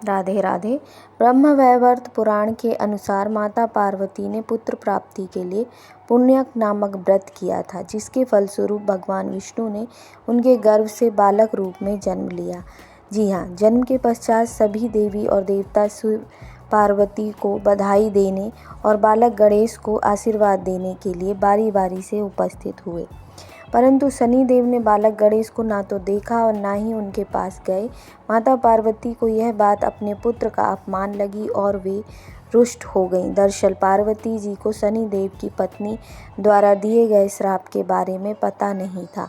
राधे राधे। ब्रह्मवैवर्त पुराण के अनुसार माता पार्वती ने पुत्र प्राप्ति के लिए पुण्यक नामक व्रत किया था, जिसके फलस्वरूप भगवान विष्णु ने उनके गर्भ से बालक रूप में जन्म लिया। जी हाँ, जन्म के पश्चात सभी देवी और देवता शिव पार्वती को बधाई देने और बालक गणेश को आशीर्वाद देने के लिए बारी बारी से उपस्थित हुए, परंतु शनिदेव ने बालक गणेश को ना तो देखा और ना ही उनके पास गए। माता पार्वती को यह बात अपने पुत्र का अपमान लगी और वे रुष्ट हो गईं। दरअसल पार्वती जी को शनिदेव की पत्नी द्वारा दिए गए श्राप के बारे में पता नहीं था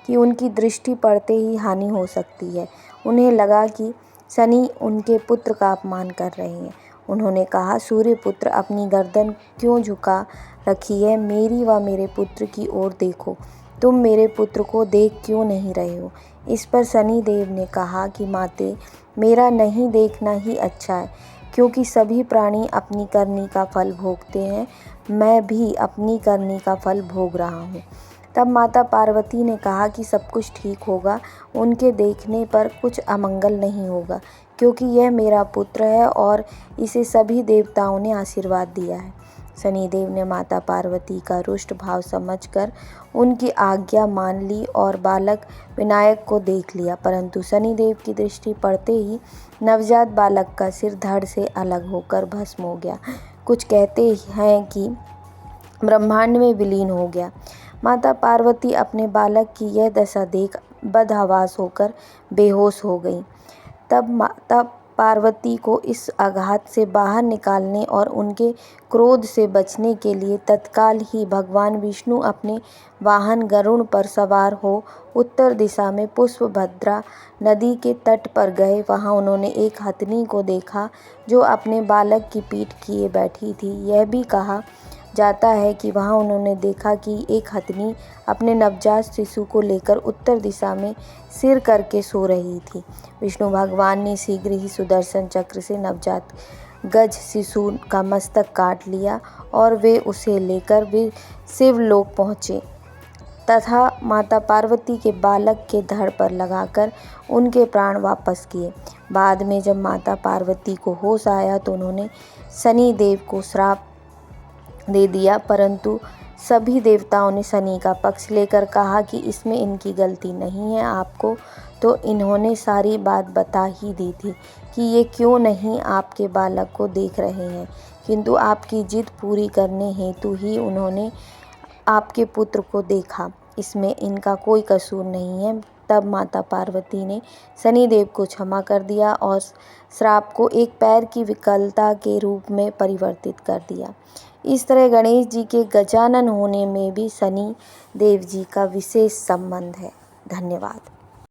कि उनकी दृष्टि पड़ते ही हानि हो सकती है। उन्हें लगा कि शनि उनके पुत्र का अपमान कर रहे हैं। उन्होंने कहा, सूर्यपुत्र अपनी गर्दन क्यों झुका रखी है? मेरी व मेरे पुत्र की ओर देखो, तुम मेरे पुत्र को देख क्यों नहीं रहे हो? इस पर शनिदेव ने कहा कि माते, मेरा नहीं देखना ही अच्छा है, क्योंकि सभी प्राणी अपनी करनी का फल भोगते हैं। मैं भी अपनी करनी का फल भोग रहा हूँ। तब माता पार्वती ने कहा कि सब कुछ ठीक होगा, उनके देखने पर कुछ अमंगल नहीं होगा, क्योंकि यह मेरा पुत्र है और इसे सभी देवताओं ने आशीर्वाद दिया है। शनिदेव ने माता पार्वती का रुष्ट भाव समझकर उनकी आज्ञा मान ली और बालक विनायक को देख लिया, परंतु शनिदेव की दृष्टि पड़ते ही नवजात बालक का सिर धड़ से अलग होकर भस्म हो गया। कुछ कहते हैं कि ब्रह्मांड में विलीन हो गया। माता पार्वती अपने बालक की यह दशा देख बदहवास होकर बेहोश हो गईं। तब माता पार्वती को इस आघात से बाहर निकालने और उनके क्रोध से बचने के लिए तत्काल ही भगवान विष्णु अपने वाहन गरुड़ पर सवार हो उत्तर दिशा में पुष्पभद्रा नदी के तट पर गए। वहां उन्होंने एक हथिनी को देखा जो अपने बालक की पीठ किए बैठी थी। यह भी कहा जाता है कि वहां उन्होंने देखा कि एक हथिनी अपने नवजात शिशु को लेकर उत्तर दिशा में सिर करके सो रही थी। विष्णु भगवान ने शीघ्र ही सुदर्शन चक्र से नवजात गज शिशु का मस्तक काट लिया और वे उसे लेकर वे शिवलोक पहुँचे तथा माता पार्वती के बालक के धड़ पर लगाकर उनके प्राण वापस किए। बाद में जब माता पार्वती को होश आया तो उन्होंने शनिदेव को श्राप दे दिया, परंतु सभी देवताओं ने शनि का पक्ष लेकर कहा कि इसमें इनकी गलती नहीं है। आपको तो इन्होंने सारी बात बता ही दी थी कि ये क्यों नहीं आपके बालक को देख रहे हैं, किंतु आपकी जिद पूरी करने हेतु ही उन्होंने आपके पुत्र को देखा, इसमें इनका कोई कसूर नहीं है। तब माता पार्वती ने शनिदेव को क्षमा कर दिया और श्राप को एक पैर की विकलता के रूप में परिवर्तित कर दिया। इस तरह गणेश जी के गजानन होने में भी शनि देव जी का विशेष संबंध है। धन्यवाद।